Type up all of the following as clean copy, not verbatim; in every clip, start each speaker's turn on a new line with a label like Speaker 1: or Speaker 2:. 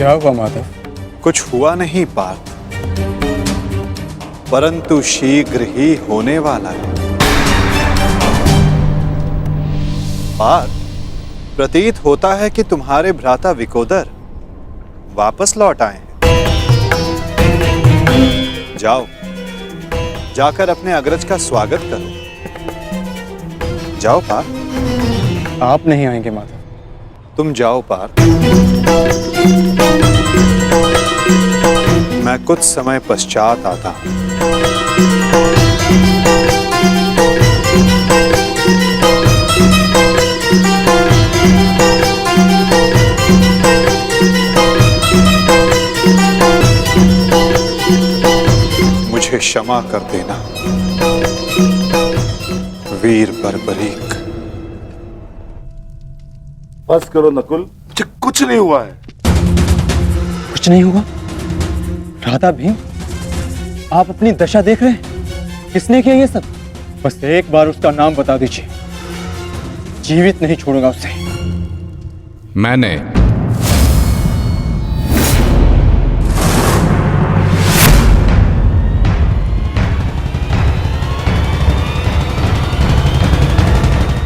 Speaker 1: क्या हुआ माधव?
Speaker 2: कुछ हुआ नहीं पार्थ, परंतु शीघ्र ही होने वाला है। पार्थ, प्रतीत होता है कि तुम्हारे भ्राता विकोदर वापस लौट आए हैं। जाओ, जाकर अपने अग्रज का स्वागत करो। जाओ पार्थ।
Speaker 1: आप नहीं आएंगे माधव?
Speaker 2: तुम जाओ पार्थ, मैं कुछ समय पश्चात आता हूं। मुझे क्षमा कर देना वीर बर्बरीक।
Speaker 3: बस करो नकुल, मुझे कुछ नहीं हुआ है।
Speaker 1: कुछ नहीं हुआ? राधा भीम, आप अपनी दशा देख रहे हैं? किसने किया ये सब? बस एक बार उसका नाम बता दीजिए, जीवित नहीं छोड़ूंगा उसे।
Speaker 4: मैंने।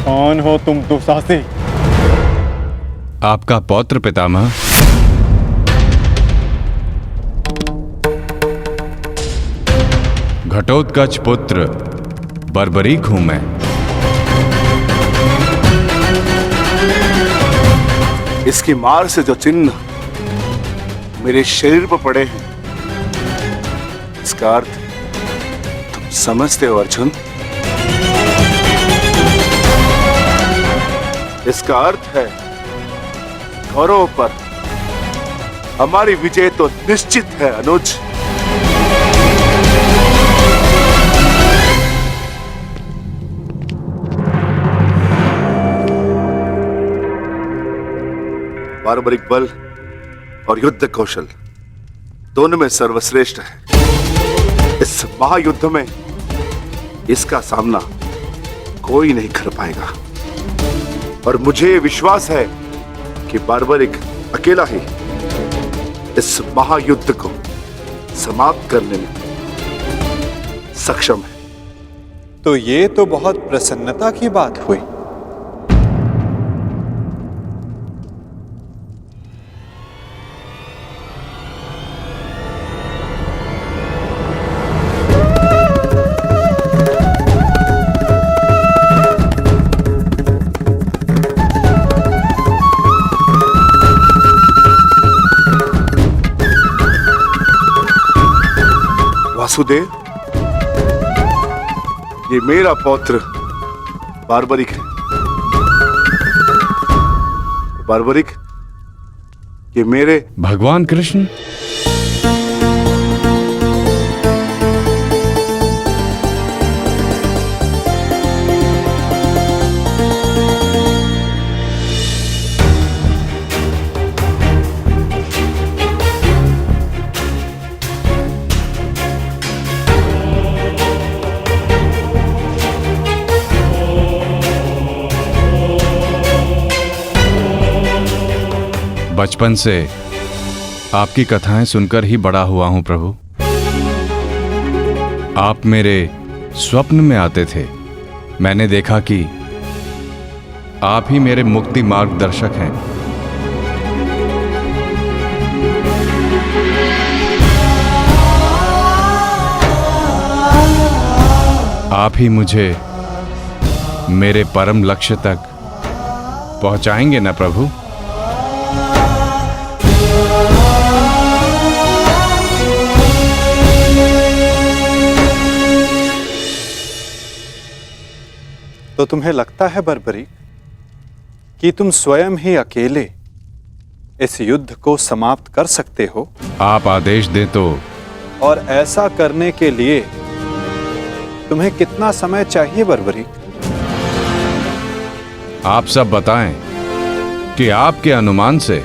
Speaker 1: कौन हो तुम दुस्साहसी?
Speaker 4: आपका पौत्र पितामह। घटोत्कच पुत्र बर्बरीक हूं मैं।
Speaker 3: इसकी मार से जो चिन्ह मेरे शरीर पर पड़े हैं, इसका अर्थ तुम समझते हो अर्जुन? इसका अर्थ है कौरवों पर हमारी विजय तो निश्चित है अनुज। बार्बरिक बल और युद्ध कौशल दोनों में सर्वश्रेष्ठ है। इस महायुद्ध में इसका सामना कोई नहीं कर पाएगा और मुझे विश्वास है कि बार्बरिक अकेला ही इस महायुद्ध को समाप्त करने में सक्षम है।
Speaker 2: तो ये तो बहुत प्रसन्नता की बात हुई।
Speaker 3: वासुदेव, ये मेरा पौत्र बार्बरिक है। बार्बरिक, ये मेरे
Speaker 4: भगवान कृष्ण। बचपन से आपकी कथाएं सुनकर ही बड़ा हुआ हूं प्रभु। आप मेरे स्वप्न में आते थे। मैंने देखा कि आप ही मेरे मुक्ति मार्गदर्शक हैं। आप ही मुझे मेरे परम लक्ष्य तक पहुंचाएंगे ना प्रभु?
Speaker 2: तो तुम्हें लगता है बर्बरीक कि तुम स्वयं ही अकेले इस युद्ध को समाप्त कर सकते हो?
Speaker 4: आप आदेश दें तो।
Speaker 2: और ऐसा करने के लिए तुम्हें कितना समय चाहिए बर्बरीक?
Speaker 4: आप सब बताएं कि आपके अनुमान से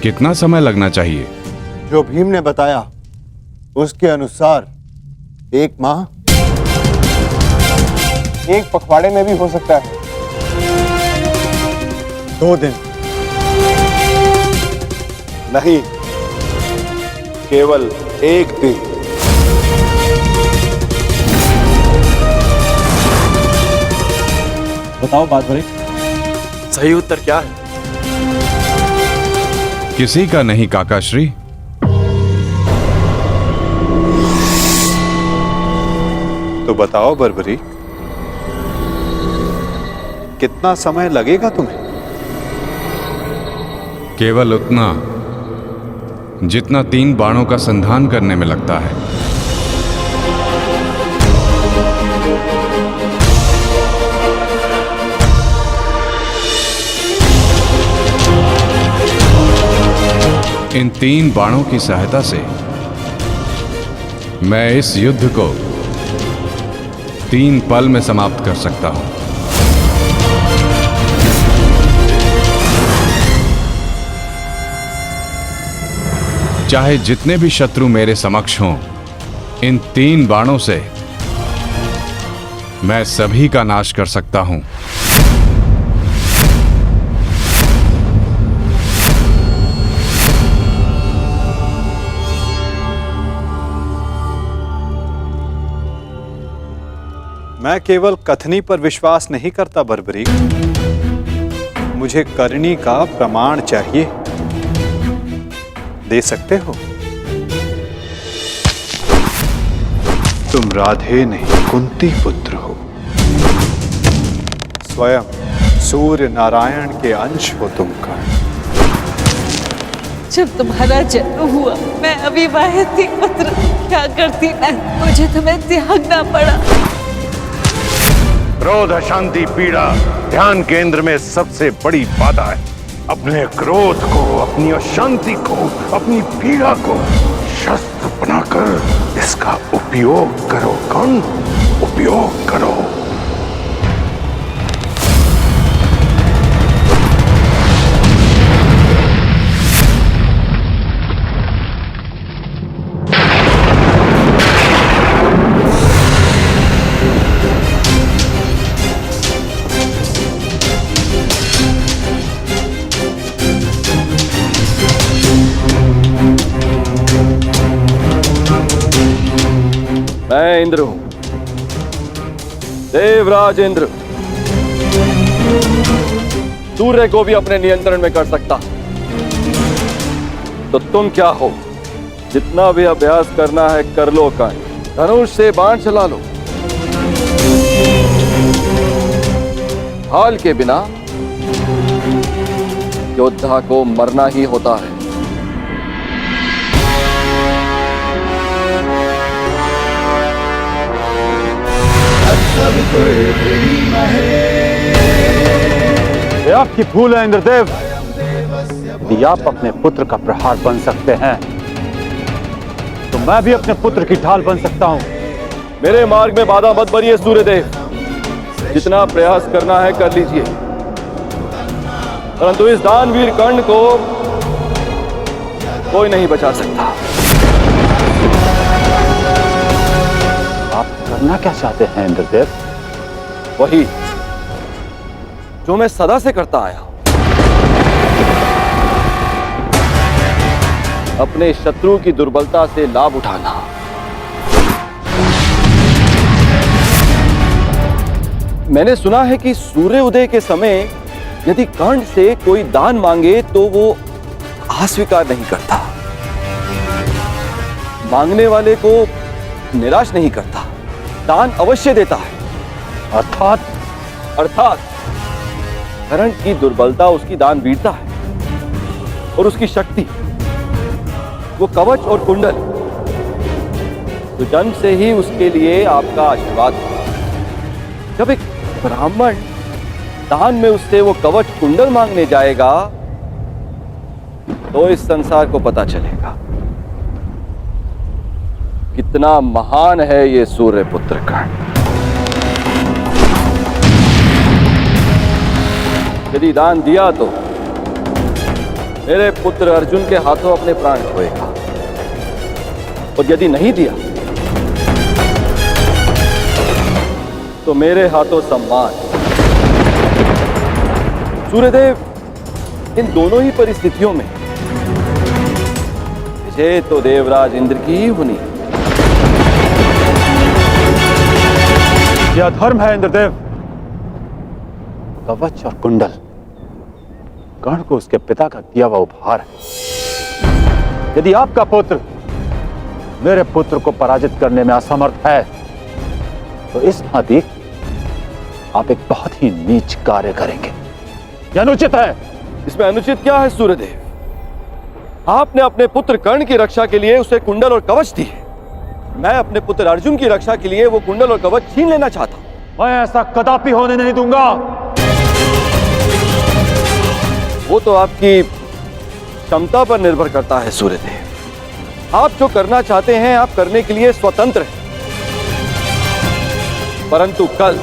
Speaker 4: कितना समय लगना चाहिए?
Speaker 5: जो भीम ने बताया उसके अनुसार 1 माह, 1 पखवाड़े में भी हो सकता है,
Speaker 1: 2 दिन,
Speaker 3: नहीं, केवल एक दिन।
Speaker 1: बताओ बात बड़े।
Speaker 6: सही उत्तर क्या है?
Speaker 4: किसी का नहीं काकाश्री।
Speaker 2: तो बताओ बर्बरी, कितना समय लगेगा तुम्हें?
Speaker 4: केवल उतना जितना 3 बाणों का संधान करने में लगता है। इन 3 बाणों की सहायता से मैं इस युद्ध को 3 पल में समाप्त कर सकता हूं। चाहे जितने भी शत्रु मेरे समक्ष हों, इन 3 बाणों से मैं सभी का नाश कर सकता हूं।
Speaker 2: मैं केवल कथनी पर विश्वास नहीं करता बर्बरी, मुझे करनी का प्रमाण चाहिए। दे सकते हो? तुम राधे नहीं कुंती पुत्र हो, स्वयं सूर्य नारायण के अंश हो तुम का।
Speaker 7: जब तुम्हारा जन्म हुआ मैं अविवाहित थी पुत्र, क्या करती मैं, मुझे तुम्हें त्यागना पड़ा।
Speaker 8: क्रोध, अशांति, पीड़ा ध्यान केंद्र में सबसे बड़ी बाधा है। अपने क्रोध को, अपनी अशांति को, अपनी पीड़ा को शस्त्र बनाकर इसका उपयोग करो। कौन? उपयोग करो।
Speaker 6: मैं इंद्र हूं, देवराज इंद्र। सूर्य को भी अपने नियंत्रण में कर सकता। तो तुम क्या हो? जितना भी अभ्यास करना है कर लो। का धनुष से बाण चला लो। हाल के बिना योद्धा को मरना ही होता है।
Speaker 1: ये आपकी भूल है इंद्रदेव। यदि आप अपने पुत्र का प्रहार बन सकते हैं तो मैं भी अपने पुत्र की ढाल बन सकता हूं।
Speaker 6: मेरे मार्ग में बाधा मत बनिए सूर्यदेव। जितना प्रयास करना है कर लीजिए, परंतु इस दानवीर कर्ण को कोई नहीं बचा सकता।
Speaker 1: आप करना क्या चाहते हैं इंद्रदेव?
Speaker 6: वही जो मैं सदा से करता आया हूं, अपने शत्रु की दुर्बलता से लाभ उठाना। मैंने सुना है कि सूर्य उदय के समय यदि कर्ण से कोई दान मांगे तो वो अस्वीकार नहीं करता, मांगने वाले को निराश नहीं करता, दान अवश्य देता है। अर्थात कर्ण की दुर्बलता उसकी दान वीरता है और उसकी शक्ति वो कवच और कुंडल। तो जन्म से ही उसके लिए आपका आशीर्वाद है। जब एक ब्राह्मण दान में उससे वो कवच कुंडल मांगने जाएगा तो इस संसार को पता चलेगा कितना महान है ये सूर्य पुत्र कर्ण। यदि दान दिया तो मेरे पुत्र अर्जुन के हाथों अपने प्राण खोएगा, और यदि नहीं दिया तो मेरे हाथों सम्मान। सूर्यदेव, इन दोनों ही परिस्थितियों में मुझे तो देवराज इंद्र की ही होनी है।
Speaker 5: यह धर्म है इंद्रदेव। कवच और कुंडल कर्ण को उसके पिता का दिया हुआ उपहार है। यदि आपका पुत्र मेरे पुत्र को पराजित करने में असमर्थ है तो इस भांति आप एक बहुत ही नीच कार्य करेंगे। यह अनुचित है।
Speaker 6: इसमें अनुचित क्या है सूर्यदेव? आपने अपने पुत्र कर्ण की रक्षा के लिए उसे कुंडल और कवच दिए। मैं अपने पुत्र अर्जुन की रक्षा के लिए वो कुंडल और कवच छीन लेना चाहता हूं।
Speaker 5: मैं ऐसा कदापि होने नहीं दूंगा।
Speaker 6: वो तो आपकी क्षमता पर निर्भर करता है सूर्यदेव। आप जो करना चाहते हैं आप करने के लिए स्वतंत्र हैं, परंतु कल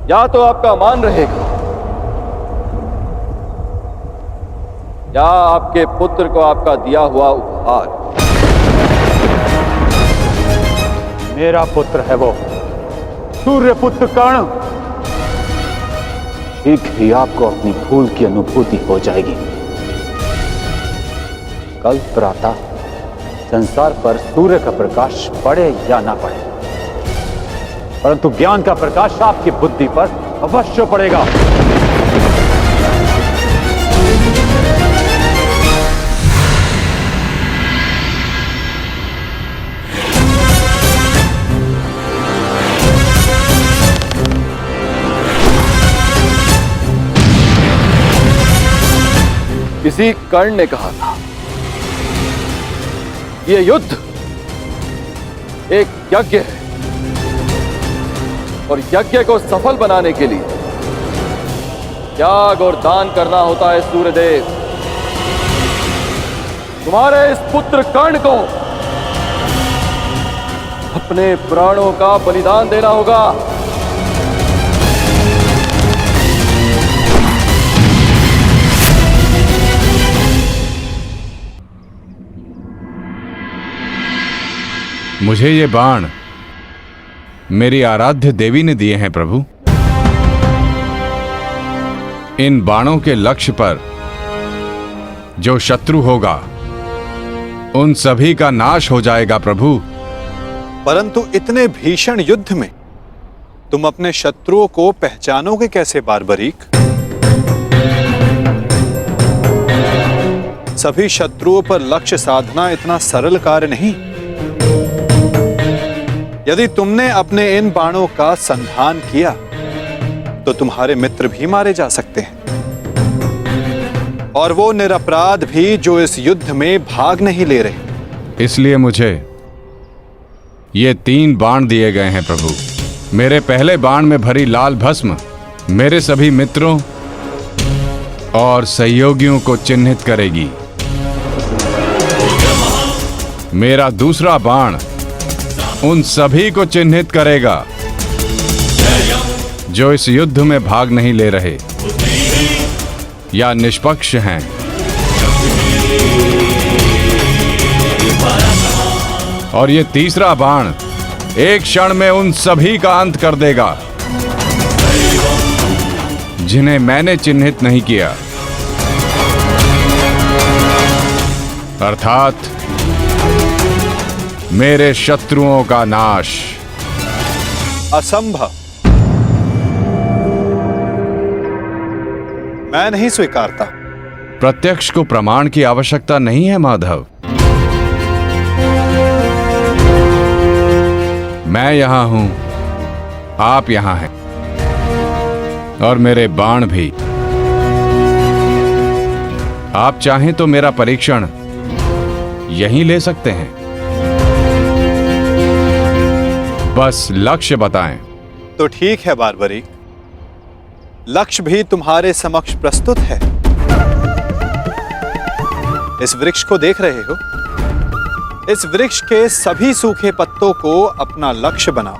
Speaker 6: या तो आपका मान रहेगा या आपके पुत्र को आपका दिया हुआ उपहार।
Speaker 5: मेरा पुत्र है वो सूर्य पुत्र कर्ण। शीघ्र ही आपको अपनी भूल की अनुभूति हो जाएगी। कल प्रातः संसार पर सूर्य का प्रकाश पड़े या ना पड़े, परंतु ज्ञान का प्रकाश आपकी बुद्धि पर अवश्य पड़ेगा।
Speaker 6: किसी कर्ण ने कहा था यह युद्ध एक यज्ञ है और यज्ञ को सफल बनाने के लिए त्याग और दान करना होता है। सूर्यदेव, तुम्हारे इस पुत्र कर्ण को अपने प्राणों का बलिदान देना होगा।
Speaker 4: मुझे ये बाण मेरी आराध्य देवी ने दिए हैं प्रभु। इन बाणों के लक्ष्य पर जो शत्रु होगा उन सभी का नाश हो जाएगा प्रभु।
Speaker 2: परंतु इतने भीषण युद्ध में तुम अपने शत्रुओं को पहचानोगे कैसे बारबरीक? सभी शत्रुओं पर लक्ष्य साधना इतना सरल कार्य नहीं। यदि तुमने अपने इन बाणों का संधान किया तो तुम्हारे मित्र भी मारे जा सकते हैं, और वो निरपराध भी जो इस युद्ध में भाग नहीं ले रहे।
Speaker 4: इसलिए मुझे ये 3 बाण दिए गए हैं प्रभु। मेरे पहले बाण में भरी लाल भस्म मेरे सभी मित्रों और सहयोगियों को चिन्हित करेगी। मेरा दूसरा बाण उन सभी को चिन्हित करेगा जो इस युद्ध में भाग नहीं ले रहे या निष्पक्ष हैं। और ये तीसरा बाण एक क्षण में उन सभी का अंत कर देगा जिन्हें मैंने चिन्हित नहीं किया, अर्थात मेरे शत्रुओं का नाश।
Speaker 2: असंभव। मैं नहीं स्वीकारता।
Speaker 4: प्रत्यक्ष को प्रमाण की आवश्यकता नहीं है माधव। मैं यहां हूं, आप यहां हैं, और मेरे बाण भी। आप चाहें तो मेरा परीक्षण यहीं ले सकते हैं। बस लक्ष्य बताएं।
Speaker 2: तो ठीक है बारबरीक, लक्ष्य भी तुम्हारे समक्ष प्रस्तुत है। इस वृक्ष को देख रहे हो? इस वृक्ष के सभी सूखे पत्तों को अपना लक्ष्य बनाओ।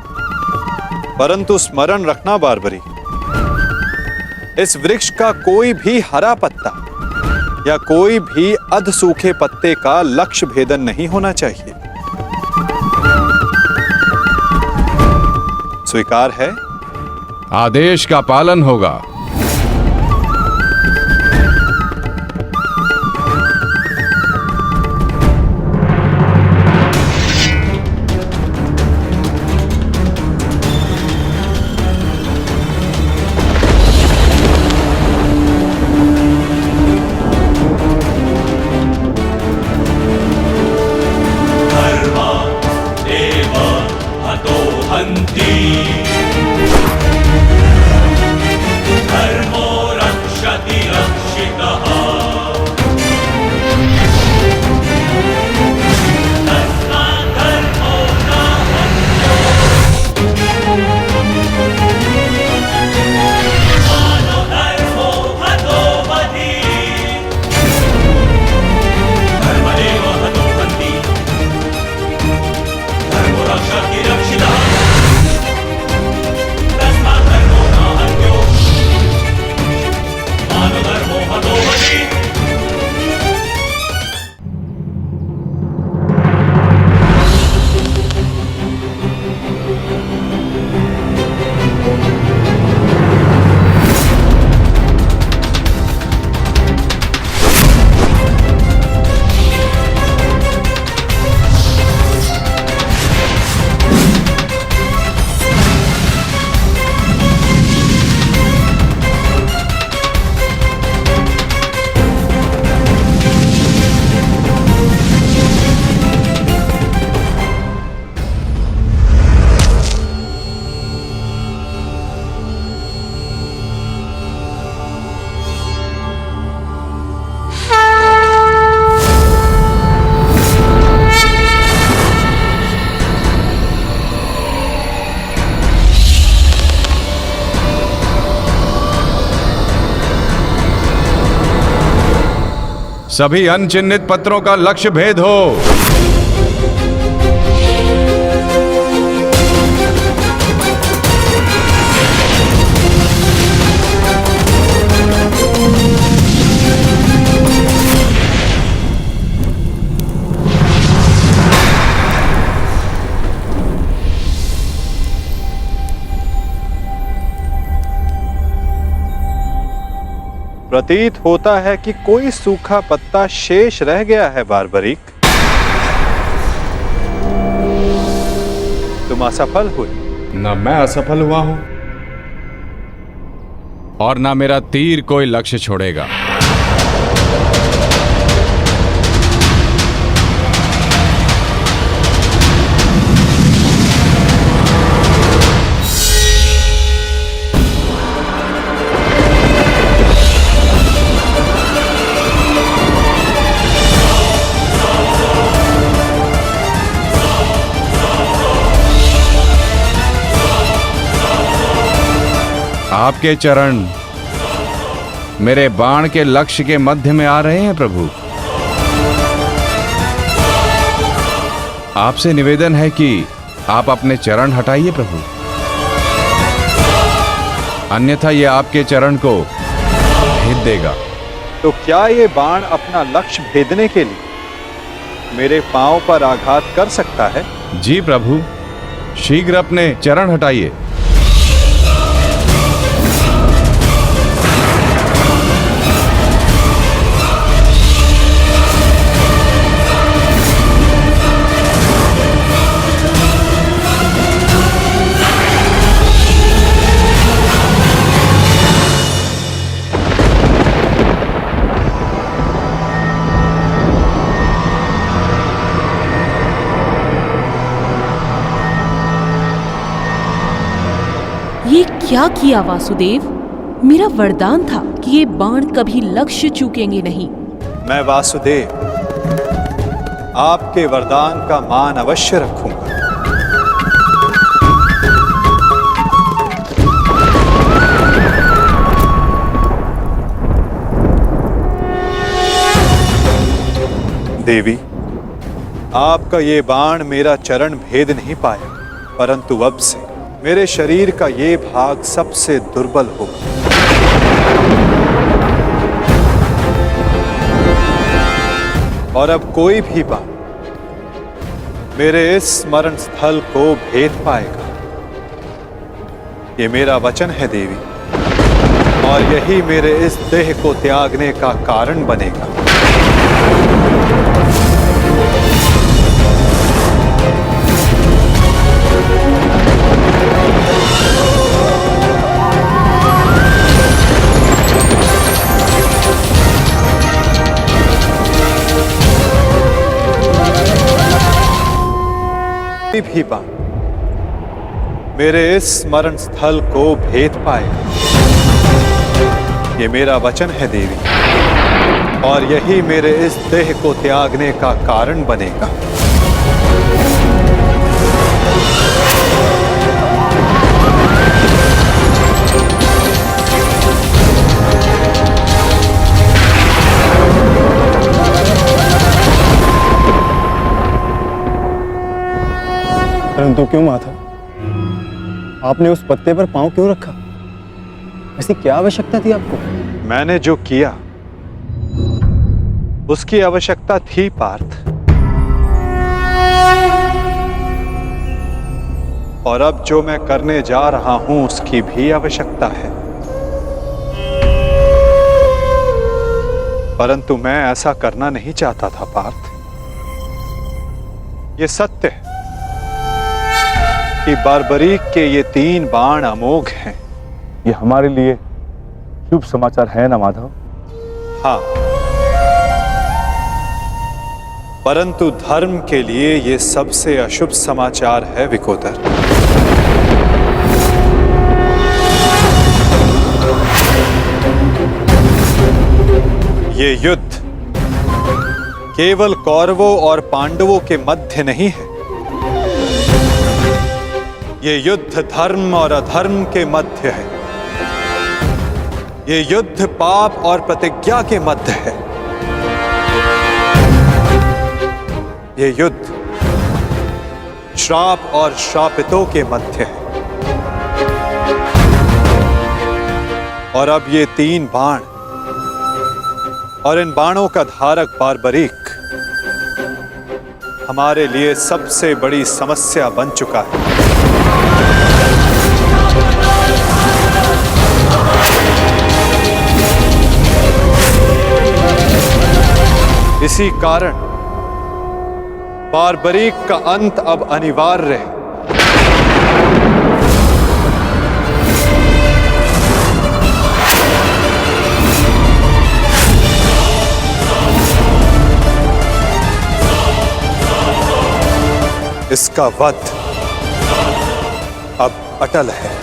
Speaker 2: परंतु स्मरण रखना बारबरीक, इस वृक्ष का कोई भी हरा पत्ता या कोई भी अध सूखे पत्ते का लक्ष्य भेदन नहीं होना चाहिए। स्वीकार है?
Speaker 4: आदेश का पालन होगा। सभी अनचिन्हित पत्रों का लक्ष्य भेद हो।
Speaker 2: प्रतीत होता है कि कोई सूखा पत्ता शेष रह गया है बारबरीक। तुम असफल हुए।
Speaker 4: न मैं असफल हुआ हूं और ना मेरा तीर कोई लक्ष्य छोड़ेगा। आपके चरण मेरे बाण के लक्ष्य के मध्य में आ रहे हैं प्रभु। आपसे निवेदन है कि आप अपने चरण हटाइए प्रभु, अन्यथा यह आपके चरण को भेद देगा।
Speaker 2: तो क्या ये बाण अपना लक्ष्य भेदने के लिए मेरे पांव पर आघात कर सकता है?
Speaker 4: जी प्रभु, शीघ्र अपने चरण हटाइए।
Speaker 9: ये क्या किया वासुदेव? मेरा वरदान था कि ये बाण कभी लक्ष्य चूकेंगे नहीं।
Speaker 2: मैं वासुदेव आपके वरदान का मान अवश्य रखूंगा। देवी, आपका ये बाण मेरा चरण भेद नहीं पाया, परंतु अब से मेरे शरीर का ये भाग सबसे दुर्बल होगा। और अब कोई भी बाण मेरे इस स्मरण स्थल को भेद पाएगा। ये मेरा वचन है देवी, और यही मेरे इस देह को त्यागने का कारण बनेगा। भी बाण मेरे इस स्मरण स्थल को भेद पाएगा। ये मेरा वचन है देवी, और यही मेरे इस देह को त्यागने का कारण बनेगा।
Speaker 1: परंतु क्यों माता, आपने उस पत्ते पर पांव क्यों रखा? ऐसी क्या आवश्यकता थी आपको?
Speaker 2: मैंने जो किया उसकी आवश्यकता थी पार्थ, और अब जो मैं करने जा रहा हूं उसकी भी आवश्यकता है। परंतु मैं ऐसा करना नहीं चाहता था पार्थ। ये सत्य है कि बारबरीक के ये 3 बाण अमोघ हैं।
Speaker 5: ये हमारे लिए शुभ समाचार है ना माधव?
Speaker 2: हाँ, परंतु धर्म के लिए ये सबसे अशुभ समाचार है विकोदर। ये युद्ध केवल कौरवों और पांडवों के मध्य नहीं है। ये युद्ध धर्म और अधर्म के मध्य है। ये युद्ध पाप और प्रतिज्ञा के मध्य है। ये युद्ध श्राप और श्रापितों के मध्य है। और अब ये 3 बाण और इन बाणों का धारक बारबरीक हमारे लिए सबसे बड़ी समस्या बन चुका है। इसी कारण बारबरीक का अंत अब अनिवार्य है। इसका वध अब अटल है।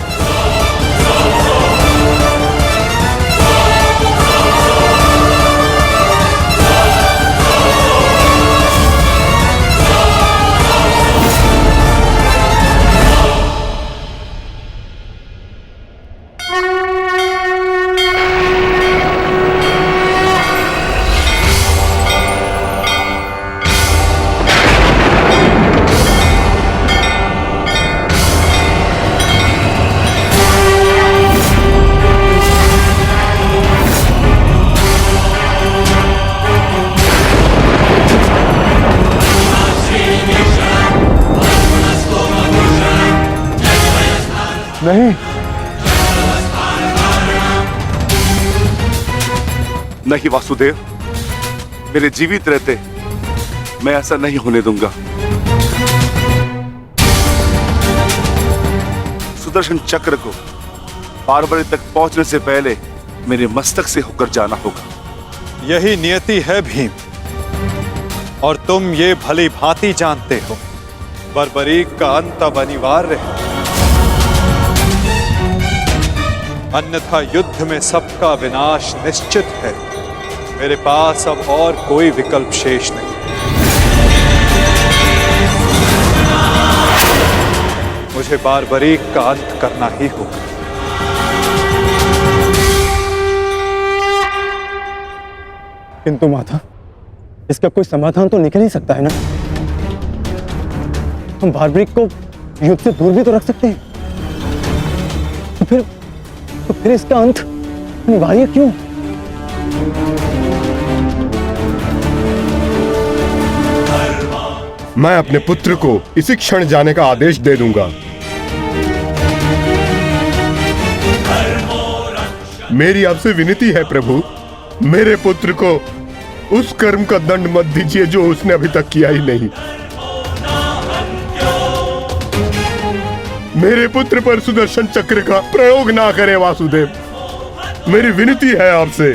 Speaker 1: नहीं,
Speaker 3: नहीं वासुदेव, मेरे जीवित रहते मैं ऐसा नहीं होने दूंगा। सुदर्शन चक्र को बारबरी तक पहुंचने से पहले मेरे मस्तक से होकर जाना होगा।
Speaker 2: यही नियति है भीम, और तुम ये भली भांति जानते हो। बारबरीक का अंत अब अनिवार्य है, अन्यथा युद्ध में सबका विनाश निश्चित है। मेरे पास अब और कोई विकल्प शेष नहीं। मुझे बारबरीक का अंत करना ही होगा।
Speaker 1: किंतु माता, इसका कोई समाधान तो निकल ही सकता है ना। हम बारबरीक को युद्ध से दूर भी तो रख सकते हैं। तो फिर इसका अंत अनिवार्य क्यों?
Speaker 8: मैं अपने पुत्र को इसी क्षण जाने का आदेश दे दूंगा। मेरी आपसे विनती है प्रभु, मेरे पुत्र को उस कर्म का दंड मत दीजिए जो उसने अभी तक किया ही नहीं। मेरे पुत्र पर सुदर्शन चक्र का प्रयोग ना करें वासुदेव, मेरी विनती है आपसे।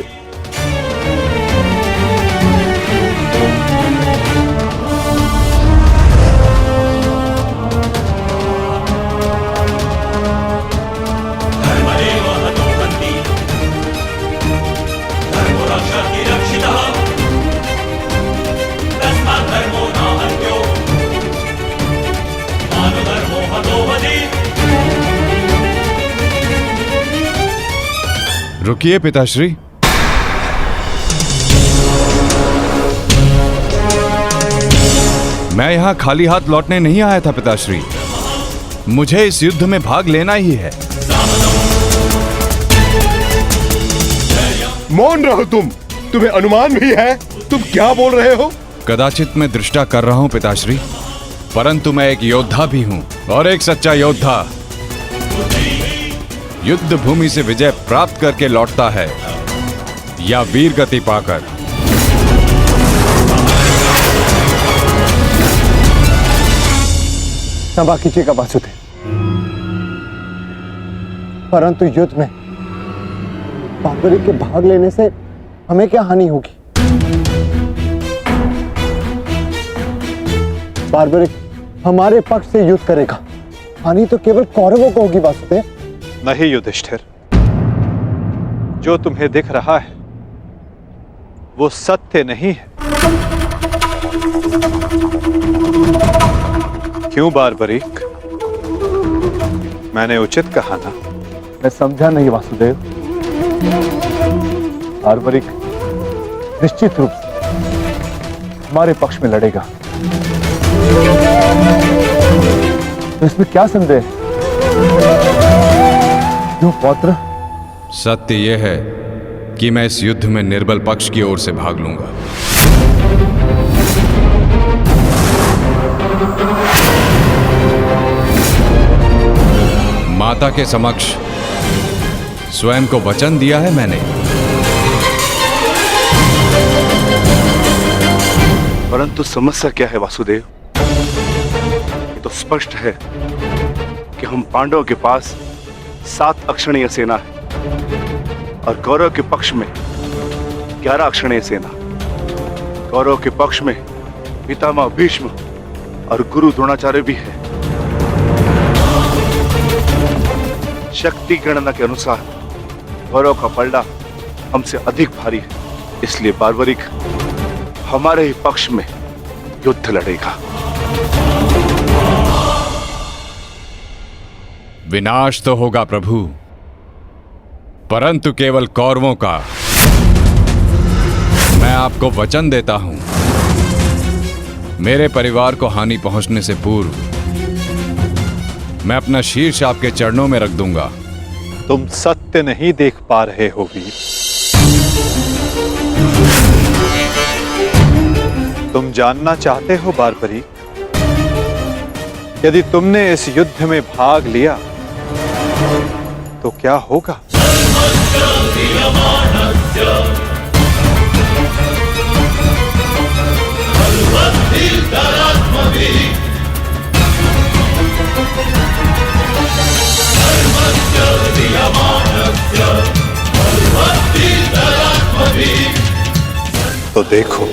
Speaker 4: रुकिए पिताश्री। मैं यहां खाली हाथ लौटने नहीं आया था पिताश्री, मुझे इस युद्ध में भाग लेना ही है।
Speaker 8: मौन रहो तुम्हें अनुमान भी है तुम क्या बोल रहे हो?
Speaker 4: कदाचित मैं दृष्टा कर रहा हूं पिताश्री, परंतु मैं एक योद्धा भी हूं, और एक सच्चा योद्धा युद्ध भूमि से विजय प्राप्त करके लौटता है या वीर गति पाकर।
Speaker 1: क्षमा कीजिएगा वासुदेव, परंतु युद्ध में बारबरीक के भाग लेने से हमें क्या हानि होगी? बारबरीक हमारे पक्ष से युद्ध करेगा, हानि तो केवल कौरवों को होगी वासुदेव।
Speaker 2: नहीं युधिष्ठिर, जो तुम्हें दिख रहा है वो सत्य नहीं है। क्यों बारबरीक, मैंने उचित कहा ना?
Speaker 5: मैं समझा नहीं वासुदेव। बारबरीक निश्चित रूप से हमारे पक्ष में लड़ेगा। तो इसमें क्या संदेह? क्यों पौत्र?
Speaker 4: सत्य यह है कि मैं इस युद्ध में निर्बल पक्ष की ओर से भाग लूंगा। माता के समक्ष स्वयं को वचन दिया है मैंने।
Speaker 3: परंतु समस्या क्या है वासुदेव? ये तो स्पष्ट है कि हम पांडवों के पास 7 अक्षणीय सेना है और कौरव के पक्ष में 11 अक्षणीय सेना। कौरव के पक्ष में पितामह भीष्म और गुरु द्रोणाचार्य भी है। शक्ति गणना के अनुसार कौरव का पलड़ा हमसे अधिक भारी है, इसलिए बार्बरिक हमारे ही पक्ष में युद्ध लड़ेगा।
Speaker 4: विनाश तो होगा प्रभु, परंतु केवल कौरवों का। मैं आपको वचन देता हूं, मेरे परिवार को हानि पहुंचने से पूर्व मैं अपना शीर्ष आपके चरणों में रख दूंगा।
Speaker 2: तुम सत्य नहीं देख पा रहे हो वीर। तुम जानना चाहते हो बार्बरी, यदि तुमने इस युद्ध में भाग लिया तो क्या होगा? तो देखो,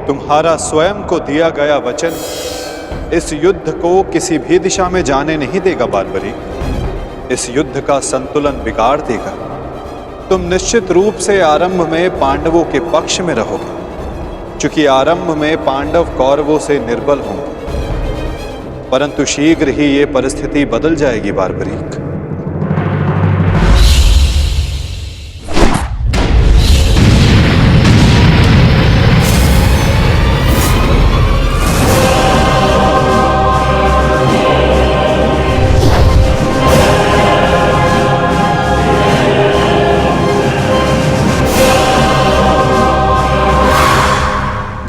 Speaker 2: तुम्हारा स्वयं को दिया गया वचन इस युद्ध को किसी भी दिशा में जाने नहीं देगा बार्बरी। इस युद्ध का संतुलन बिगाड़ देगा। तुम निश्चित रूप से आरंभ में पांडवों के पक्ष में रहोगे, क्योंकि आरंभ में पांडव कौरवों से निर्बल होंगे, परंतु शीघ्र ही ये परिस्थिति बदल जाएगी बार्बरीक।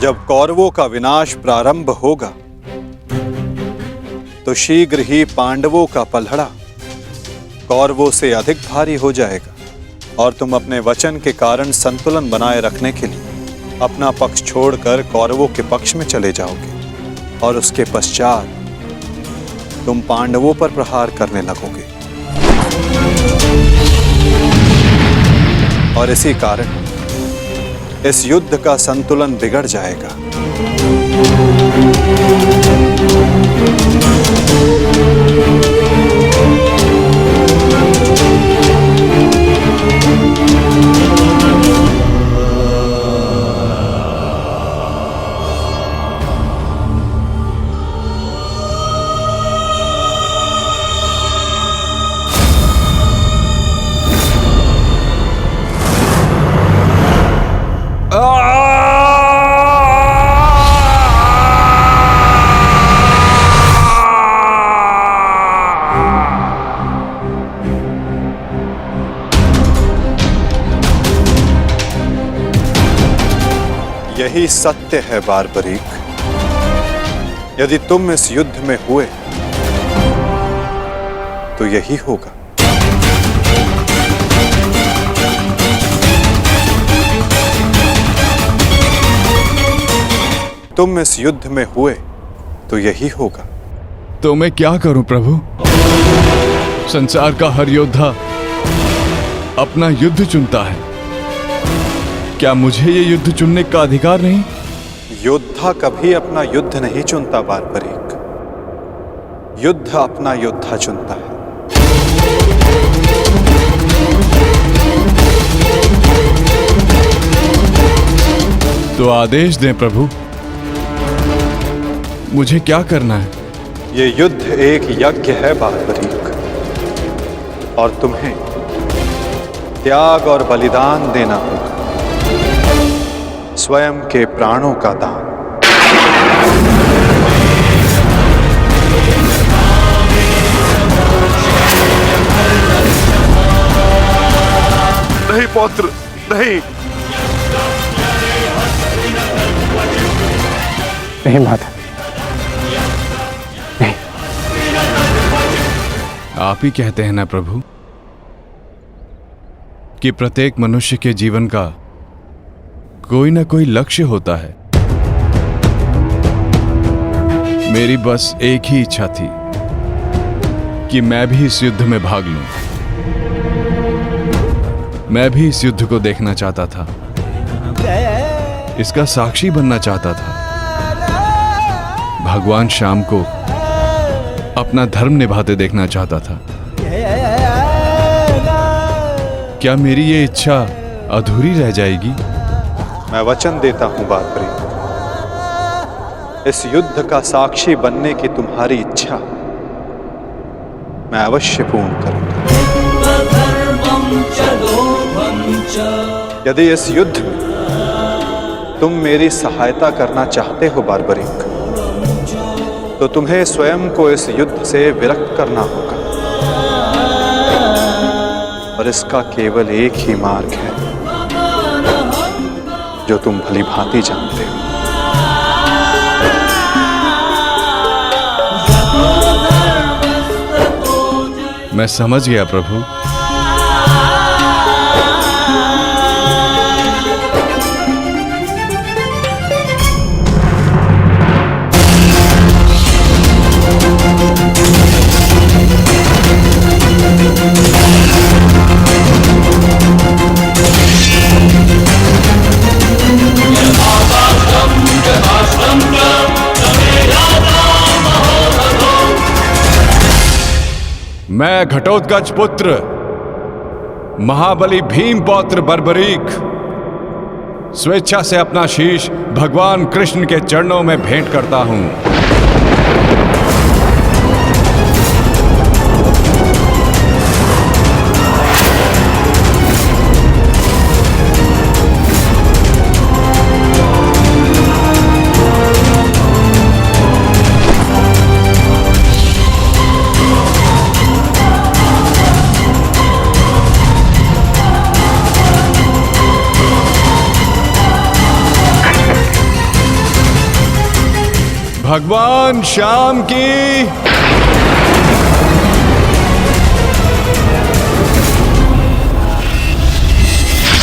Speaker 2: जब कौरवों का विनाश प्रारंभ होगा तो शीघ्र ही पांडवों का पलड़ा कौरवों से अधिक भारी हो जाएगा और तुम अपने वचन के कारण संतुलन बनाए रखने के लिए अपना पक्ष छोड़कर कौरवों के पक्ष में चले जाओगे और उसके पश्चात तुम पांडवों पर प्रहार करने लगोगे। और इसी कारण इस युद्ध का संतुलन बिगड़ जाएगा। यही सत्य है बार्बरीक। यदि तुम इस युद्ध में हुए तो यही होगा। तुम इस युद्ध में हुए तो यही होगा।
Speaker 4: तो मैं क्या करूं प्रभु? संसार का हर योद्धा अपना युद्ध चुनता है, क्या मुझे ये युद्ध चुनने का अधिकार नहीं?
Speaker 2: योद्धा कभी अपना युद्ध नहीं चुनता बार्बरीक। युद्ध अपना योद्धा चुनता है।
Speaker 4: तो आदेश दें प्रभु, मुझे क्या करना है?
Speaker 2: ये युद्ध एक यज्ञ है बारबरीक, और तुम्हें त्याग और बलिदान देना होगा, स्वयं के प्राणों का दान।
Speaker 3: नहीं पौत्र, नहीं।
Speaker 1: नहीं माता, नहीं।
Speaker 4: आप ही कहते हैं ना प्रभु कि प्रत्येक मनुष्य के जीवन का कोई ना कोई लक्ष्य होता है। मेरी बस एक ही इच्छा थी कि मैं भी इस युद्ध में भाग लूं। मैं भी इस युद्ध को देखना चाहता था, इसका साक्षी बनना चाहता था, भगवान श्याम को अपना धर्म निभाते देखना चाहता था। क्या मेरी ये इच्छा अधूरी रह जाएगी?
Speaker 2: मैं वचन देता हूं बारबरीक, इस युद्ध का साक्षी बनने की तुम्हारी इच्छा मैं अवश्य पूर्ण करूंगा। यदि इस युद्ध में तुम मेरी सहायता करना चाहते हो बारबरीक, तो तुम्हें स्वयं को इस युद्ध से विरक्त करना होगा, और इसका केवल एक ही मार्ग है जो तुम भली भांति जानते हो।
Speaker 4: मैं समझ गया प्रभु। मैं घटोत्कच पुत्र महाबली भीम पौत्र बर्बरीक स्वेच्छा से अपना शीश भगवान कृष्ण के चरणों में भेंट करता हूं। भगवान श्याम की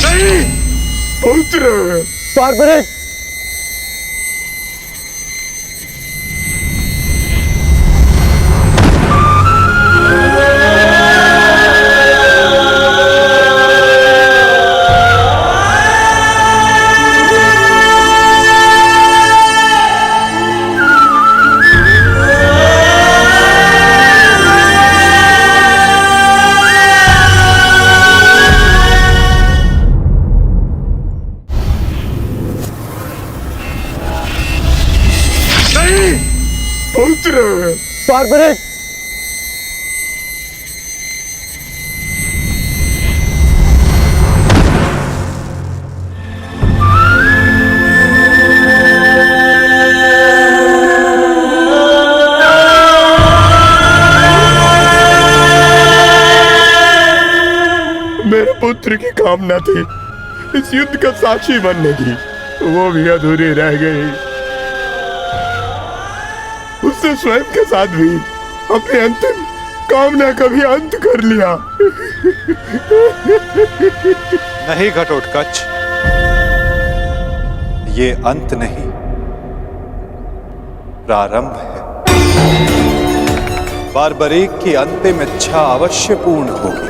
Speaker 3: नहीं पुत्र।
Speaker 1: बारबरीक,
Speaker 3: पुत्र।
Speaker 1: बारबरीक,
Speaker 8: मेरे पुत्र की कामना थी इस युद्ध का साक्षी बनने की, वो भी अधूरी रह गई। उसने स्वयं के साथ भी अपनी अंतिम कामना का भी अंत कर लिया।
Speaker 2: नहीं घटोत्कच, ये अंत नहीं, प्रारंभ है। बारबरीक की अंतिम इच्छा अवश्य पूर्ण होगी।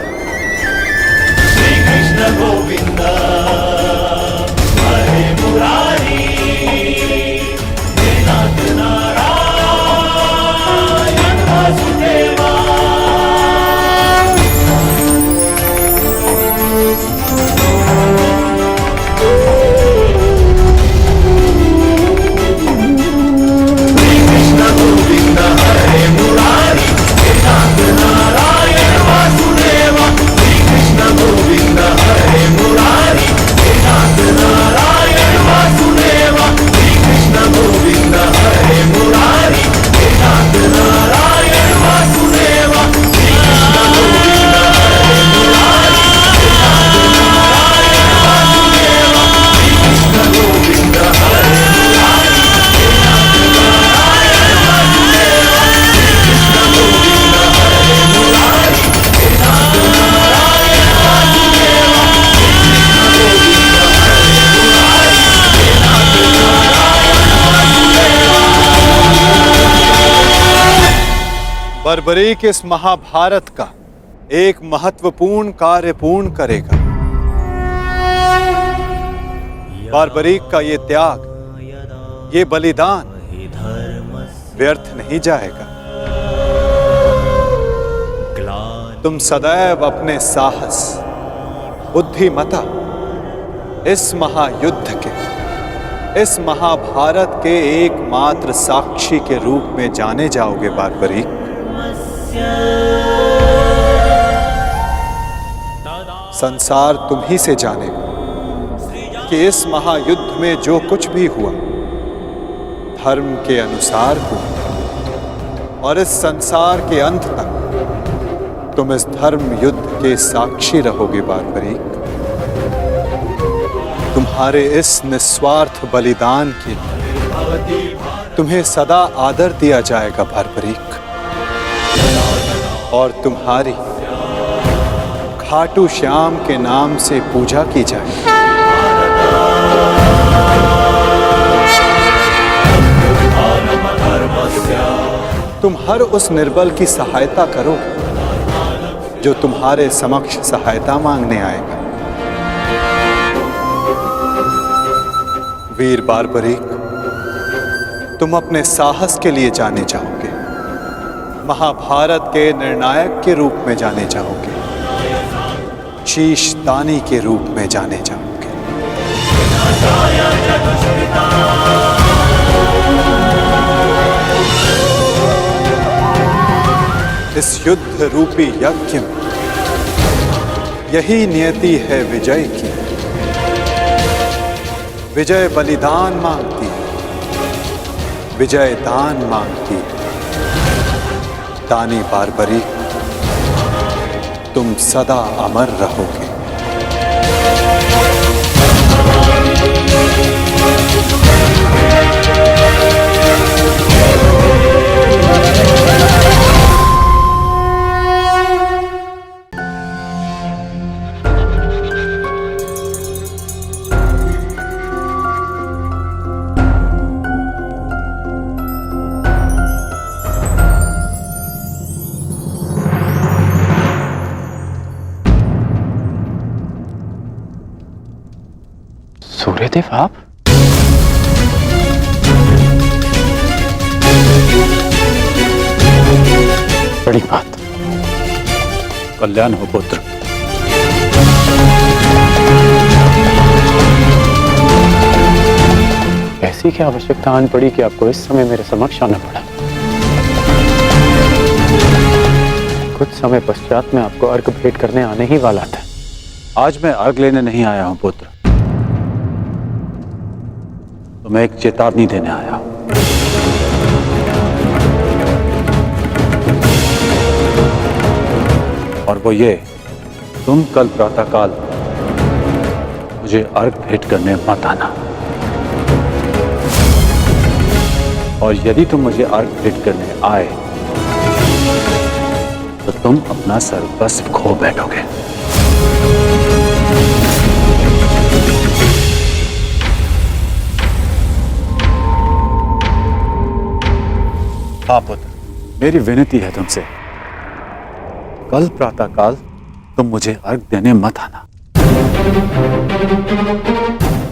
Speaker 10: Hare
Speaker 2: बर्बरीक इस महाभारत का एक महत्वपूर्ण कार्य पूर्ण करेगा। बर्बरीक का ये त्याग, ये बलिदान व्यर्थ नहीं जाएगा। तुम सदैव अपने साहस, बुद्धिमता, इस महायुद्ध के, इस महाभारत के एकमात्र साक्षी के रूप में जाने जाओगे बारबरीक। संसार तुम ही से जानेगा कि इस महायुद्ध में जो कुछ भी हुआ धर्म के अनुसार हुआ, और इस संसार के अंत तक तुम इस धर्म युद्ध के साक्षी रहोगे बारबरीक। तुम्हारे इस निस्वार्थ बलिदान के लिए तुम्हें सदा आदर दिया जाएगा बारबरीक, और तुम्हारी खाटू श्याम के नाम से पूजा की जाएगी। तुम हर उस निर्बल की सहायता करोगे जो तुम्हारे समक्ष सहायता मांगने आएगा। वीर बारबरीक, तुम अपने साहस के लिए जाने जाओगे, महाभारत के निर्णायक के रूप में जाने जाओगे, शीश दानी के रूप में जाने जाओगे। इस युद्ध रूपी यज्ञ में यही नियति है विजय की। विजय बलिदान मांगती है, विजय दान मांगती है। दानी बारबरीक, तुम सदा अमर रहोगे।
Speaker 5: सूर्यदेव, आप? बड़ी बात, कल्याण हो पुत्र। ऐसी क्या आवश्यकता आन पड़ी कि आपको इस समय मेरे समक्ष आना पड़ा? कुछ समय पश्चात मैं आपको अर्घ भेंट करने आने ही वाला था। आज मैं अर्घ लेने नहीं आया हूं पुत्र, तो मैं एक चेतावनी देने आया हूं। और वो ये, तुम कल प्रातःकाल मुझे अर्घ भेंट करने मत आना। और यदि तुम मुझे अर्घ भेंट करने आए तो तुम अपना सर्वस्व खो बैठोगे। हाँ पुत्र, मेरी विनती है तुमसे, कल प्रातःकाल तुम मुझे अर्घ देने मत आना।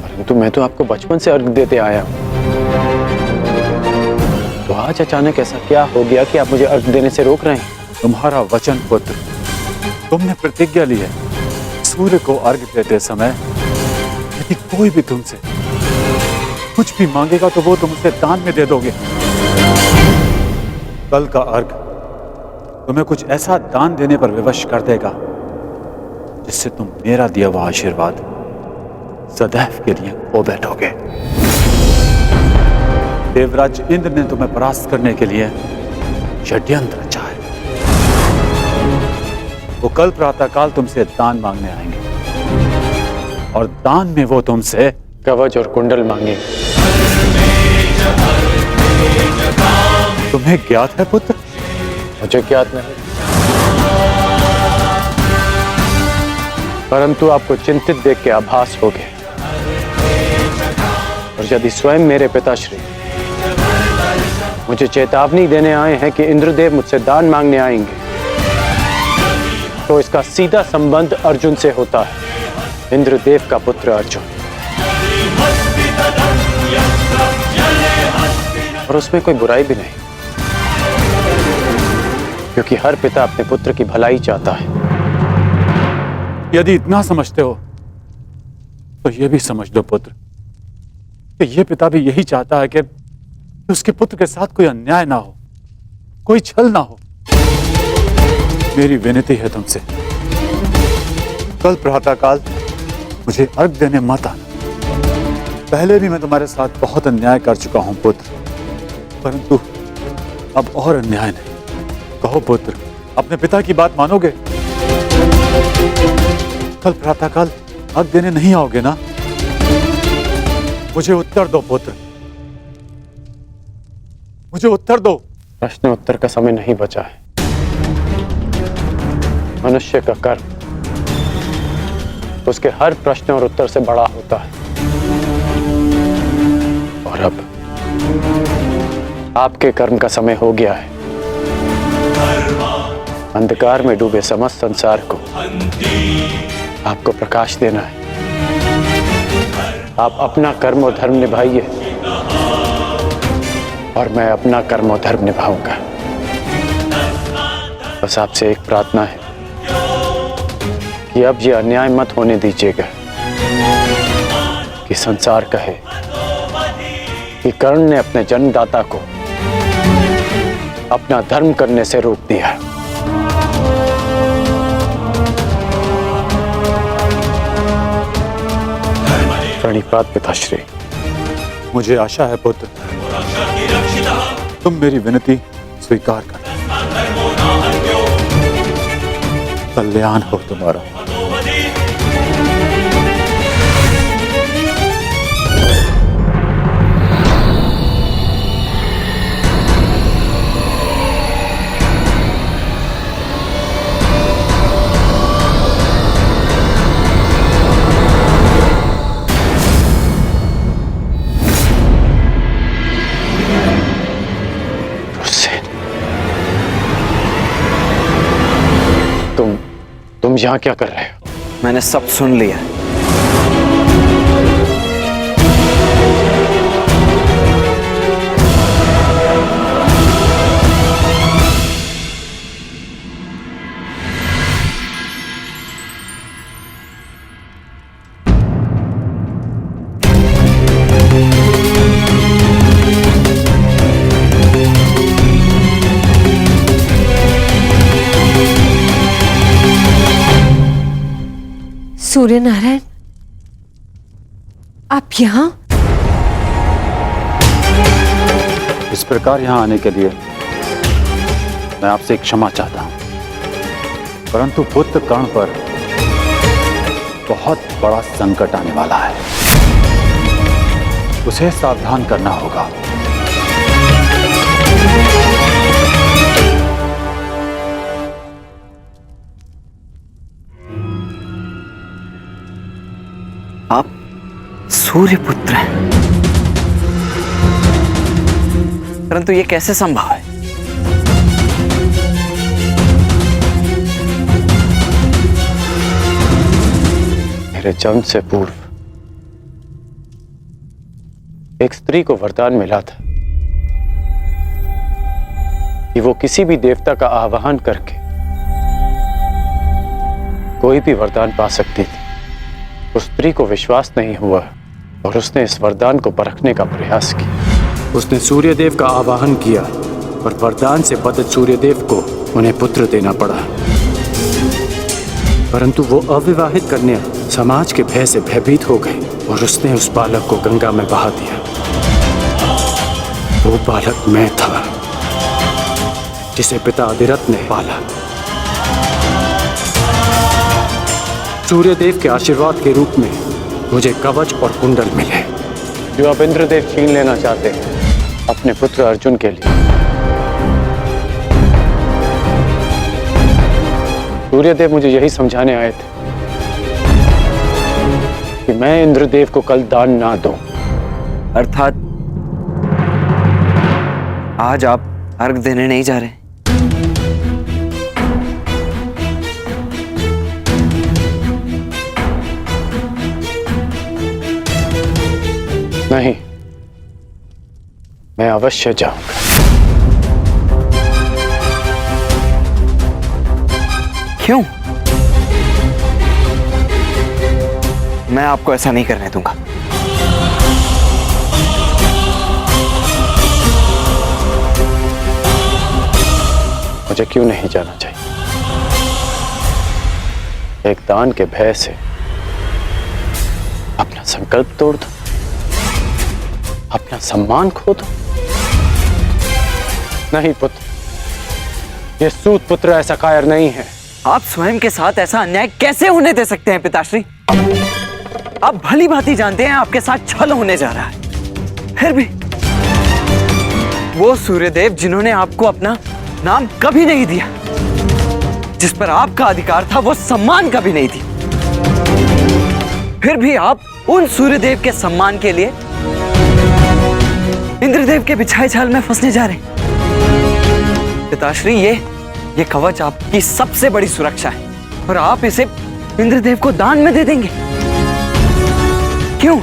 Speaker 5: परंतु मैं तो आपको बचपन से अर्घ देते आया हूं, तो आज अचानक ऐसा क्या हो गया कि आप मुझे अर्घ देने से रोक रहे हैं? तुम्हारा वचन पुत्र, तुमने प्रतिज्ञा ली है, सूर्य को अर्घ देते समय यदि कोई भी तुमसे कुछ भी मांगेगा तो वो तुम उसे दान में दे दोगे। कल का अर्घ तुम्हें कुछ ऐसा दान देने पर विवश कर देगा जिससे तुम मेरा दिया हुआ आशीर्वाद सदैव के लिए खो बैठोगे। देवराज इंद्र ने तुम्हें परास्त करने के लिए षड्यंत्र रचा है। वो कल प्रातःकाल तुमसे दान मांगने आएंगे और दान में वो तुमसे कवच और कुंडल मांगेंगे। तुम्हें ज्ञात है पुत्र? मुझे ज्ञात नहीं, परंतु आपको चिंतित देख के आभास हो गया। और यदि स्वयं मेरे पिताश्री मुझे चेतावनी देने आए हैं कि इंद्रदेव मुझसे दान मांगने आएंगे, तो इसका सीधा संबंध अर्जुन से होता है, इंद्रदेव का पुत्र अर्जुन। और उसमें कोई बुराई भी नहीं, क्योंकि हर पिता अपने पुत्र की भलाई चाहता है।
Speaker 10: यदि इतना समझते हो तो यह भी समझ लो पुत्र कि यह पिता भी यही चाहता है कि उसके पुत्र के साथ कोई अन्याय ना हो, कोई छल ना हो। मेरी विनती है तुमसे, कल प्रातःकाल मुझे अर्घ देने मत आना। पहले भी मैं तुम्हारे साथ बहुत अन्याय कर चुका हूं पुत्र, परंतु अब और अन्याय नहीं। कहो पुत्र, अपने पिता की बात मानोगे? कल प्रातःकाल अर्घ देने नहीं आओगे ना? मुझे उत्तर दो पुत्र, मुझे उत्तर दो।
Speaker 5: प्रश्न उत्तर का समय नहीं बचा है। मनुष्य का कर्म उसके हर प्रश्न और उत्तर से बड़ा होता है। और अब आपके कर्म का समय हो गया है। अंधकार में डूबे समस्त संसार को आपको प्रकाश देना है। आप अपना कर्म और धर्म निभाइए और मैं अपना कर्म और धर्म निभाऊंगा। बस आपसे एक प्रार्थना है कि अब ये अन्याय मत होने दीजिएगा कि संसार कहे कि कर्ण ने अपने जन्मदाता को अपना धर्म करने से रोक दिया। प्रणिपात पिताश्री।
Speaker 10: मुझे आशा है पुत्र, तुम मेरी विनती स्वीकार कर। कल्याण हो तुम्हारा।
Speaker 5: तुम यहाँ क्या कर रहे हो?
Speaker 11: मैंने सब सुन लिया।
Speaker 7: सूर्य नारायण, आप यहाँ?
Speaker 10: इस प्रकार यहाँ आने के लिए मैं आपसे क्षमा चाहता हूं, परंतु पुत्र कर्ण पर बहुत बड़ा संकट आने वाला है। उसे सावधान करना होगा।
Speaker 11: आप सूर्यपुत्र हैं, परंतु ये कैसे संभव है?
Speaker 5: मेरे जन्म से पूर्व एक स्त्री को वरदान मिला था कि वो किसी भी देवता का आवाहन करके कोई भी वरदान पा सकती थी। उस स्त्री को विश्वास नहीं हुआ और उसने इस वरदान को परखने का प्रयास किया। उसने सूर्यदेव का आवाहन किया और वरदान से बद्ध सूर्यदेव को उन्हें पुत्र देना पड़ा, परंतु वो अविवाहित कन्या समाज के भय से भयभीत हो गई और उसने उस बालक को गंगा में बहा दिया। वो बालक मैं था, जिसे पिता अधिरथ ने पाला। सूर्यदेव के आशीर्वाद के रूप में मुझे कवच और कुंडल मिले, जो अब इंद्रदेव छीन लेना चाहते हैं अपने पुत्र अर्जुन के लिए। सूर्यदेव मुझे यही समझाने आए थे कि मैं इंद्रदेव को कल दान ना दूं।
Speaker 11: अर्थात आज आप अर्घ देने नहीं जा रहे?
Speaker 10: नहीं, मैं अवश्य जाऊंगा।
Speaker 11: क्यों? मैं आपको ऐसा नहीं करने दूंगा।
Speaker 10: मुझे क्यों नहीं जाना चाहिए? एक दान के भय से अपना संकल्प तोड़ दो, अपना सम्मान खो दो। नहीं पुत्र, ये सूत पुत्र ऐसा कायर नहीं है।
Speaker 11: आप स्वयं के साथ ऐसा अन्याय कैसे होने दे सकते हैं पिताश्री? आप भली भांति जानते हैं आपके साथ छल होने जा रहा है। फिर भी वो सूर्यदेव जिन्होंने आपको अपना नाम कभी नहीं दिया, जिस पर आपका अधिकार था, वो सम्मान कभी नहीं दी, फिर भी आप उन सूर्यदेव के सम्मान के लिए इंद्रदेव के बिछाए जाल में फंसने जा रहे हैं। पिताश्री, ये कवच आपकी सबसे बड़ी सुरक्षा है और आप इसे इंद्रदेव को दान में दे देंगे। क्यों?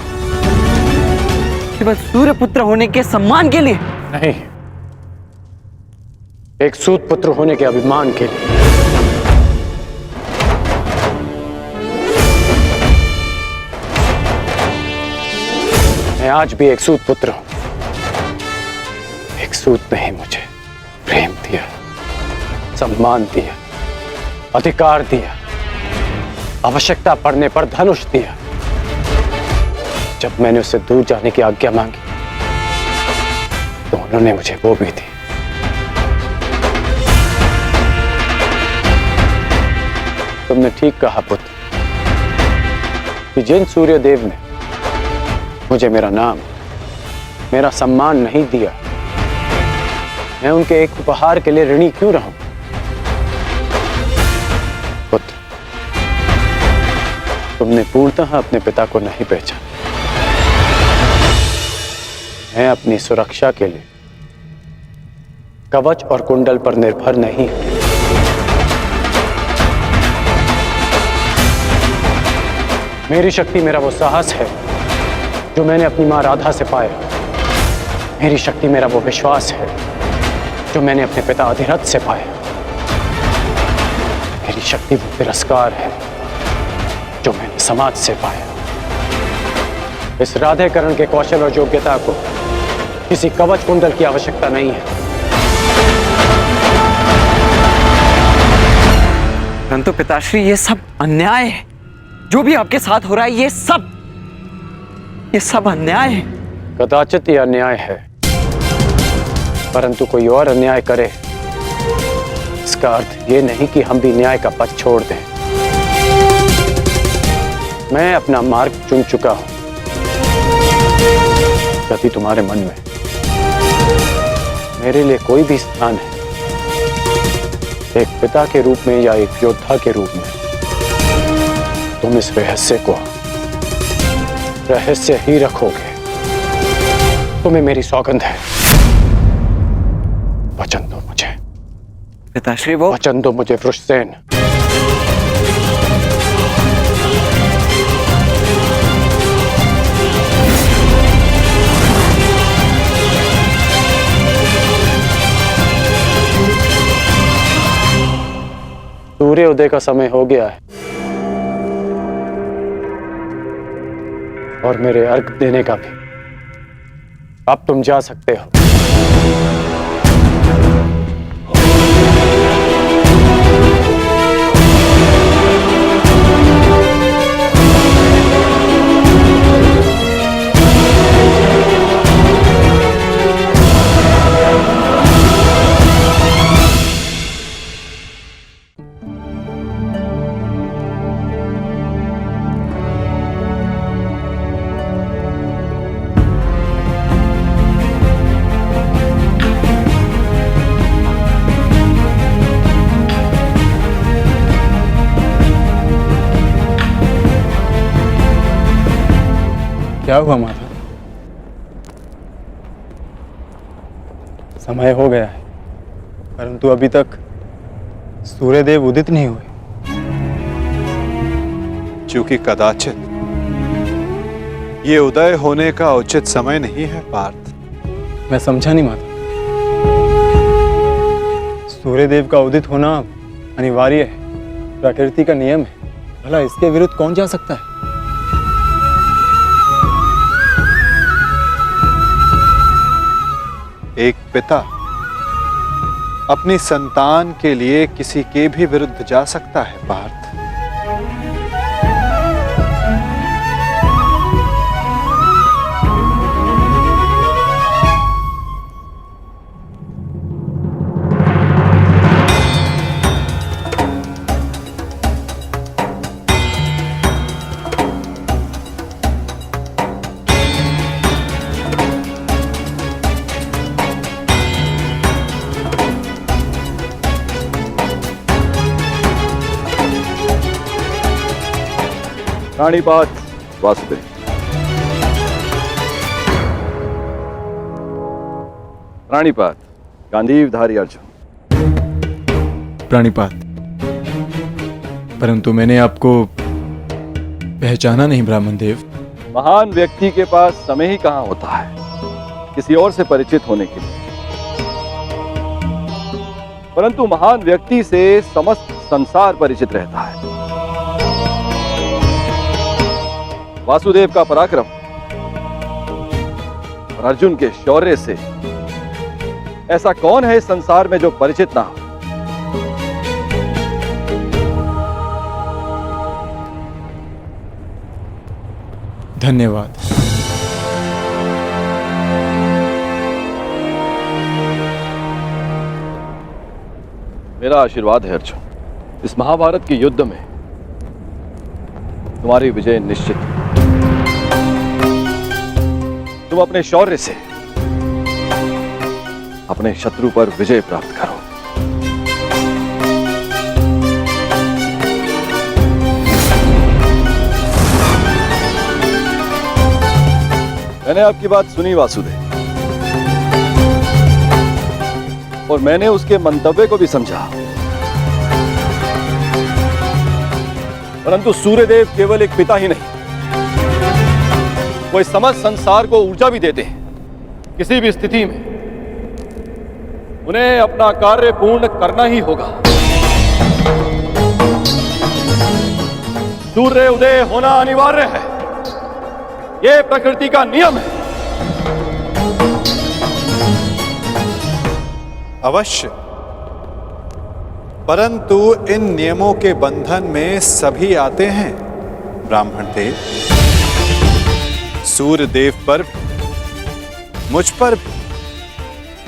Speaker 11: केवल सूर्यपुत्र होने के सम्मान के लिए?
Speaker 10: नहीं, एक सूत पुत्र होने के अभिमान के लिए। मैं आज भी एक सूत पुत्र हूं। एक सूत ने ही मुझे प्रेम दिया, सम्मान दिया, अधिकार दिया, आवश्यकता पड़ने पर धनुष दिया। जब मैंने उससे दूर जाने की आज्ञा मांगी तो उन्होंने मुझे वो भी दी। तुमने ठीक कहा पुत्र कि जिन सूर्यदेव ने मुझे मेरा नाम, मेरा सम्मान नहीं दिया, मैं उनके एक उपहार के लिए ऋणी क्यों रहूं? पुत्र, तुमने पूर्णतः अपने पिता को नहीं पहचाना। मैं अपनी सुरक्षा के लिए कवच और कुंडल पर निर्भर नहीं हूं। मेरी शक्ति मेरा वो साहस है जो मैंने अपनी मां राधा से पाया। मेरी शक्ति मेरा वो विश्वास है जो मैंने अपने पिता अधिरथ से पाया। मेरी शक्ति वो तिरस्कार है जो मैंने समाज से पाया। इस राधेकरण के कौशल और योग्यता को किसी कवच कुंडल की आवश्यकता नहीं है।
Speaker 11: परंतु पिताश्री, ये सब अन्याय है। जो भी आपके साथ हो रहा है, ये सब अन्याय है।
Speaker 10: कदाचित ये अन्याय है, परंतु कोई और अन्याय करे, इसका अर्थ ये नहीं कि हम भी न्याय का पथ छोड़ दें। मैं अपना मार्ग चुन चुका हूं। यदि तुम्हारे मन में मेरे लिए कोई भी स्थान है, एक पिता के रूप में या एक योद्धा के रूप में, तुम इस रहस्य को रहस्य ही रखोगे। तुम्हें मेरी सौगंध है। वचन दो मुझे
Speaker 11: पिताश्री। वो
Speaker 10: वचन दो मुझे वृषसेन। सूर्य उदय का समय हो गया है और मेरे अर्घ देने का भी। अब तुम जा सकते हो।
Speaker 1: क्या हुआ माता? समय हो गया है, परंतु अभी तक सूर्यदेव उदित नहीं हुए।
Speaker 2: क्योंकि कदाचित ये उदय होने का उचित समय नहीं है पार्थ।
Speaker 1: मैं समझा नहीं माता। सूर्यदेव का उदित होना अनिवार्य है, प्रकृति का नियम है। भला इसके विरुद्ध कौन जा सकता है?
Speaker 2: एक पिता अपनी संतान के लिए किसी के भी विरुद्ध जा सकता है पार्थ।
Speaker 6: प्राणिपात वासुदेव। प्राणिपात गांधीवधारी अर्जुन।
Speaker 1: प्राणिपात, परंतु मैंने आपको पहचाना नहीं ब्राह्मण देव।
Speaker 6: महान व्यक्ति के पास समय ही कहां होता है किसी और से परिचित होने के लिए, परंतु महान व्यक्ति से समस्त संसार परिचित रहता है। वासुदेव का पराक्रम और अर्जुन के शौर्य से ऐसा कौन है इस संसार में जो परिचित ना हो।
Speaker 1: धन्यवाद।
Speaker 6: मेरा आशीर्वाद है अर्जुन, इस महाभारत के युद्ध में तुम्हारी विजय निश्चित है। तुम अपने शौर्य से अपने शत्रु पर विजय प्राप्त करो। मैंने आपकी बात सुनी वासुदेव, और मैंने उसके मंतव्य को भी समझा, परंतु सूर्यदेव केवल एक पिता ही नहीं, वो इस समस्त संसार को ऊर्जा भी देते हैं। किसी भी स्थिति में उन्हें अपना कार्य पूर्ण करना ही होगा। सूर्य उदय होना अनिवार्य है, यह प्रकृति का नियम है।
Speaker 2: अवश्य, परंतु इन नियमों के बंधन में सभी आते हैं ब्राह्मण देव। सूर्य देव पर भी, मुझ पर भी,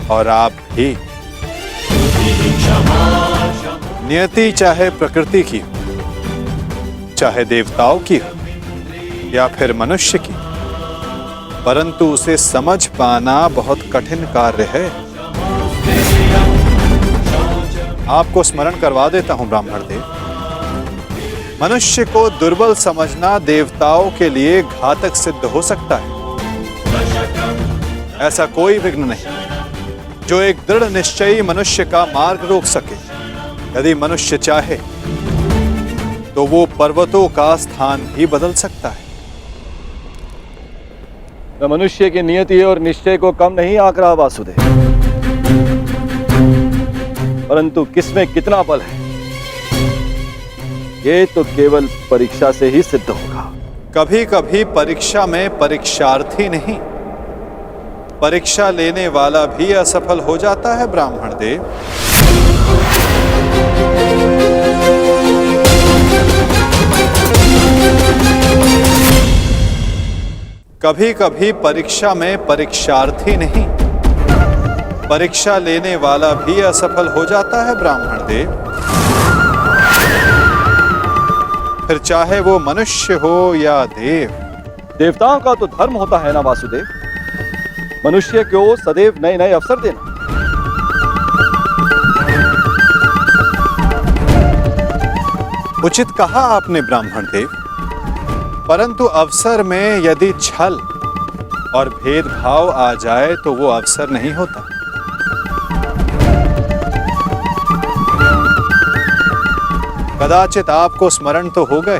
Speaker 2: और आप भी। नियति चाहे प्रकृति की हो, चाहे देवताओं की हो, या फिर मनुष्य की, परंतु उसे समझ पाना बहुत कठिन कार्य है। आपको स्मरण करवा देता हूं ब्राह्मण देव, मनुष्य को दुर्बल समझना देवताओं के लिए घातक सिद्ध हो सकता है। ऐसा कोई विघ्न नहीं जो एक दृढ़ निश्चयी मनुष्य का मार्ग रोक सके। यदि मनुष्य चाहे तो वो पर्वतों का स्थान भी बदल सकता है।
Speaker 6: मैं मनुष्य की नियति और निश्चय को कम नहीं आंक रहा वासुदेव, परंतु किसमें कितना बल है ये तो केवल परीक्षा से ही सिद्ध होगा।
Speaker 2: कभी कभी परीक्षा में परीक्षार्थी नहीं, परीक्षा लेने वाला भी असफल हो जाता है ब्राह्मण देव। कभी कभी परीक्षा में परीक्षार्थी नहीं, परीक्षा लेने वाला भी असफल हो जाता है ब्राह्मण देव। फिर चाहे वो मनुष्य हो या देव।
Speaker 6: देवताओं का तो धर्म होता है ना वासुदेव, मनुष्य को सदैव नए नए अवसर देना।
Speaker 2: उचित कहा आपने ब्राह्मण देव, परंतु अवसर में यदि छल और भेदभाव आ जाए तो वो अवसर नहीं होता। कदाचित आपको स्मरण तो हो गए,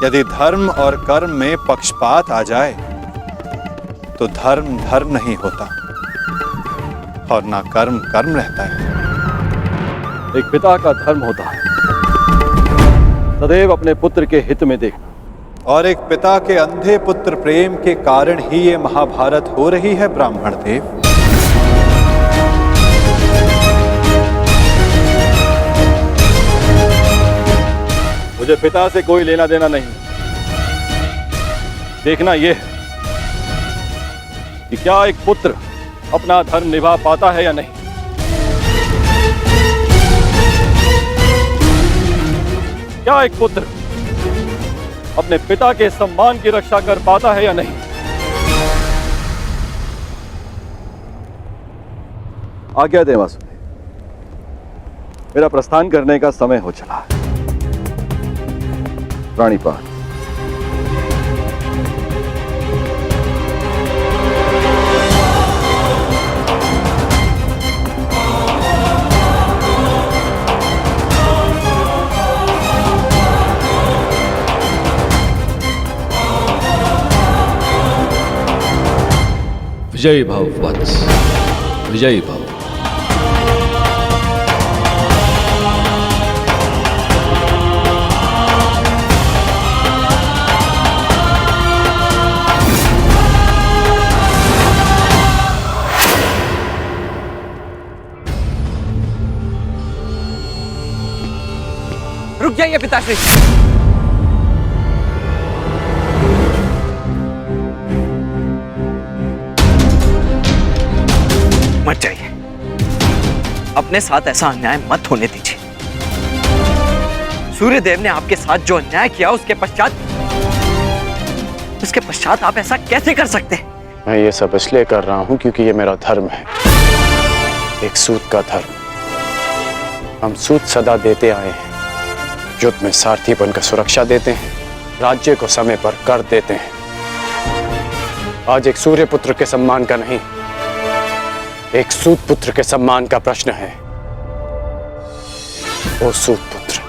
Speaker 2: यदि धर्म और कर्म में पक्षपात आ जाए तो धर्म धर्म नहीं होता और ना कर्म कर्म रहता है।
Speaker 6: एक पिता का धर्म होता है सदैव अपने पुत्र के हित में देखना,
Speaker 2: और एक पिता के अंधे पुत्र प्रेम के कारण ही ये महाभारत हो रही है ब्राह्मण देव।
Speaker 6: मुझे पिता से कोई लेना देना नहीं। देखना यह है कि क्या एक पुत्र अपना धर्म निभा पाता है या नहीं। क्या एक पुत्र अपने पिता के सम्मान की रक्षा कर पाता है या नहीं। आज्ञा दें वासुदेव, मेरा प्रस्थान करने का समय हो चला है। प्राणीपात।
Speaker 12: विजयी भव वत्स, विजयी भव।
Speaker 11: रुक जाइए पिताश्री। मत जाइए, अपने साथ ऐसा अन्याय मत होने दीजिए। सूर्यदेव ने आपके साथ जो अन्याय किया उसके पश्चात आप ऐसा कैसे कर सकते हैं?
Speaker 5: मैं ये सब इसलिए कर रहा हूं क्योंकि ये मेरा धर्म है, एक सूत का धर्म। हम सूत सदा देते आए हैं, युद्ध में सारथी बनकर सुरक्षा देते हैं, राज्य को समय पर कर देते हैं। आज एक सूर्य पुत्र के सम्मान का नहीं, एक सूत पुत्र के सम्मान का प्रश्न है। वो सूत पुत्र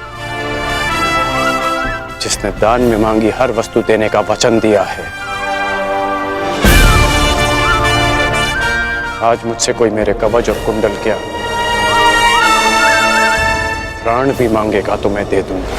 Speaker 5: जिसने दान में मांगी हर वस्तु देने का वचन दिया है, आज मुझसे कोई मेरे कवच और कुंडल क्या प्राण भी मांगेगा तो मैं दे दूंगा।